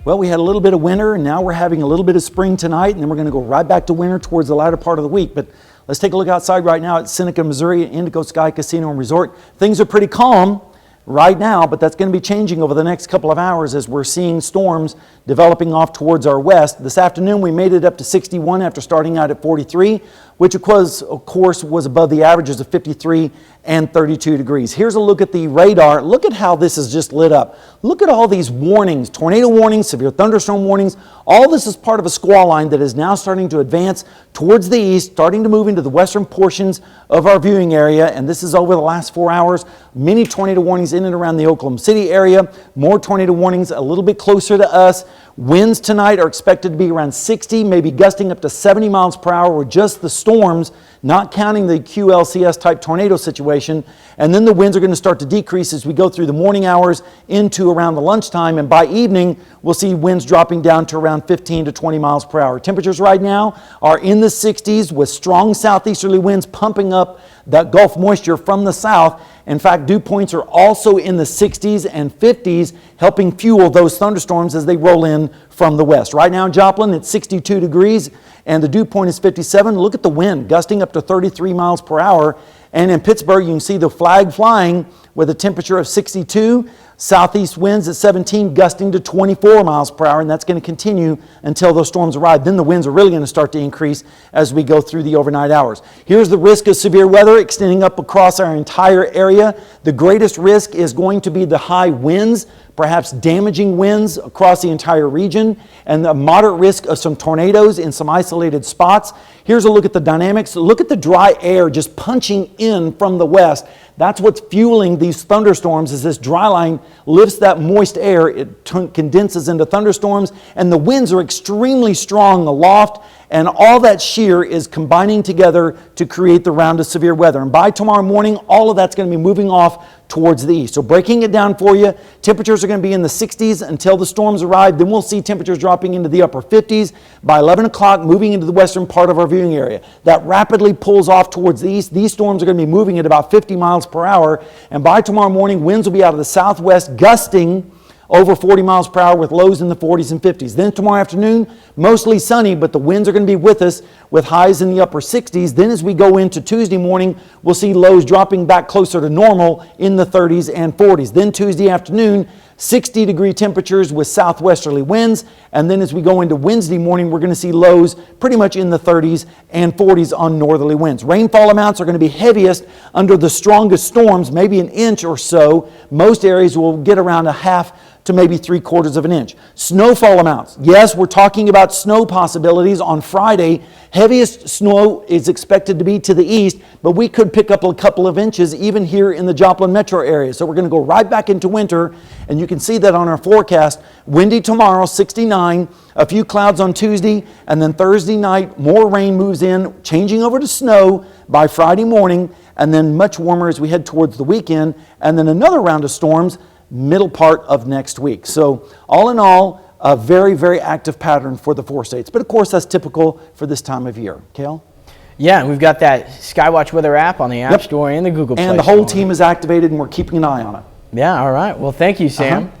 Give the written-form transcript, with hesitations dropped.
Well, we had a little bit of winter, and now we're having a little bit of spring tonight, and then we're going to go right back to winter towards the latter part of the week. But let's take a look outside right now at Seneca, Missouri, Indigo Sky Casino and Resort. Things are pretty calm right now, but that's going to be changing over the next couple of hours as we're seeing storms developing off towards our west. This afternoon, we made it up to 61 after starting out at 43, which of course was above the averages of 53 and 32 degrees. Here's a look at the radar. Look at how this is just lit up. Look at all these warnings, tornado warnings, severe thunderstorm warnings. All this is part of a squall line that is now starting to advance towards the east, starting to move into the western portions of our viewing area. And this is over the last 4 hours. Many tornado warnings in and around the Oklahoma City area. More tornado warnings a little bit closer to us. Winds tonight are expected to be around 60, maybe gusting up to 70 miles per hour with just the storms, not counting the QLCS type tornado situation. And then the winds are going to start to decrease as we go through the morning hours into around the lunchtime. And by evening, we'll see winds dropping down to around 15 to 20 miles per hour. Temperatures right now are in the 60s with strong southeasterly winds pumping up that Gulf moisture from the south. In fact, dew points are also in the 60s and 50s, helping fuel those thunderstorms as they roll in from the west. Right now in Joplin, it's 62 degrees and the dew point is 57. Look at the wind, gusting up to 33 miles per hour. And in Pittsburgh, you can see the flag flying with a temperature of 62. Southeast winds at 17, gusting to 24 miles per hour, and that's going to continue until those storms arrive. Then the winds are really going to start to increase as we go through the overnight hours. Here's the risk of severe weather extending up across our entire area. The greatest risk is going to be the high winds, perhaps damaging winds across the entire region, and the moderate risk of some tornadoes in some isolated spots. Here's a look at the dynamics. Look at the dry air just punching in from the west. That's what's fueling these thunderstorms. As this dry line lifts that moist air, it condenses into thunderstorms, and the winds are extremely strong aloft, and all that shear is combining together to create the round of severe weather. And by tomorrow morning, all of that's going to be moving off towards the east. So breaking it down for you, temperatures are going to be in the 60s until the storms arrive. Then we'll see temperatures dropping into the upper 50s. By 11 o'clock, moving into the western part of our viewing area. That rapidly pulls off towards the east. These storms are going to be moving at about 50 miles per hour. And by tomorrow morning, winds will be out of the southwest, gusting over 40 miles per hour with lows in the 40s and 50s. Then tomorrow afternoon, mostly sunny, but the winds are going to be with us with highs in the upper 60s. Then as we go into Tuesday morning, we'll see lows dropping back closer to normal in the 30s and 40s. Then Tuesday afternoon, 60-degree temperatures with southwesterly winds. And then as we go into Wednesday morning, we're going to see lows pretty much in the 30s and 40s on northerly winds. Rainfall amounts are going to be heaviest under the strongest storms, maybe an inch or so. Most areas will get around a half to maybe 3/4 of an inch. Snowfall amounts. Yes, we're talking about snow possibilities on Friday. Heaviest snow is expected to be to the east, but we could pick up a couple of inches even here in the Joplin metro area. So we're going to go right back into winter, and you can see that on our forecast. Windy tomorrow, 69, a few clouds on Tuesday, and then Thursday night, more rain moves in, changing over to snow by Friday morning, and then much warmer as we head towards the weekend, and then another round of storms middle part of next week. So all in all, a very, very active pattern for the 4 states. But of course, that's typical for this time of year. Cale? Yeah, and we've got that Skywatch Weather app on the App Store and the Google Play Store. And the whole team is activated, and we're keeping an eye on it. Yeah, all right. Well, thank you, Sam.